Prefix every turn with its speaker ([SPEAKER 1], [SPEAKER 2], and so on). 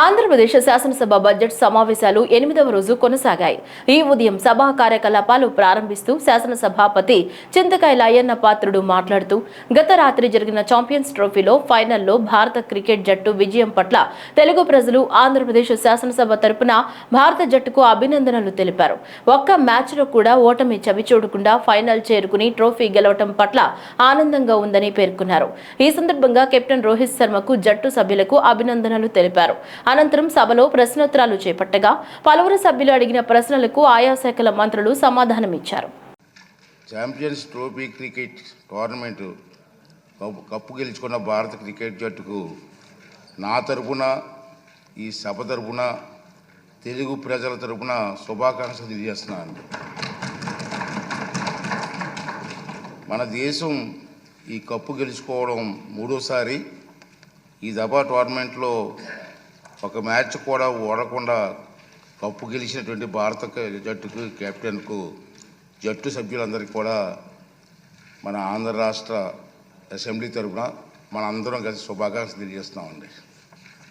[SPEAKER 1] ఆంధ్రప్రదేశ్ శాసనసభ బడ్జెట్ సమావేశాలు 8వ రోజు కొనసాగాయి. ఈ ఉదయం సభా కార్యకలాపాలు ప్రారంభిస్తూ శాసనసభాపతి చింతకాయల అయ్యన్న పాత్రుడు మాట్లాడుతూ గత రాత్రి జరిగిన ఛాంపియన్స్ ట్రోఫీలో ఫైనల్లో భారత క్రికెట్ జట్టు విజయం పట్ల తెలుగు ప్రజలు ఆంధ్రప్రదేశ్ శాసనసభ తరపున భారత జట్టుకు అభినందనలు తెలిపారు. ఒక్క మ్యాచ్లో కూడా ఓటమి చవిచూడకుండా ఫైనల్ చేరుకుని ట్రోఫీ గెలవటం పట్ల ఆనందంగా ఉందని పేర్కొన్నారు. ఈ సందర్భంగా కెప్టెన్ రోహిత్ శర్మకు జట్టు సభ్యులకు అభినందనలు తెలిపారు. అనంతరం సభలో ప్రశ్నోత్తరాలు చేపట్టగా పలువురు సభ్యులు అడిగిన ప్రశ్నలకు ఆయా శాఖల మంత్రులు సమాధానమిచ్చారు.
[SPEAKER 2] Champions trophy cricket tournament cup గెలుచుకున్న భారత క్రికెట్ జట్టుకు నా తరపున ఈ సభ తరపున తెలుగు ప్రజల తరపున శుభాకాంక్షలు తెలియజేస్తున్నాను. మన దేశం ఈ కప్పు గెలుచుకోవడం మూడోసారి. ఈ దఫా టోర్నమెంట్లో ఒక మ్యాచ్ కూడా ఓడకుండా కప్పు గెలిచినటువంటి భారత జట్టుకు కెప్టెన్కు జట్టు సభ్యులందరికీ కూడా మన ఆంధ్ర రాష్ట్ర అసెంబ్లీ తరఫున మన అందరం కలిసి శుభాకాంక్షలు తెలియజేస్తున్నామండి.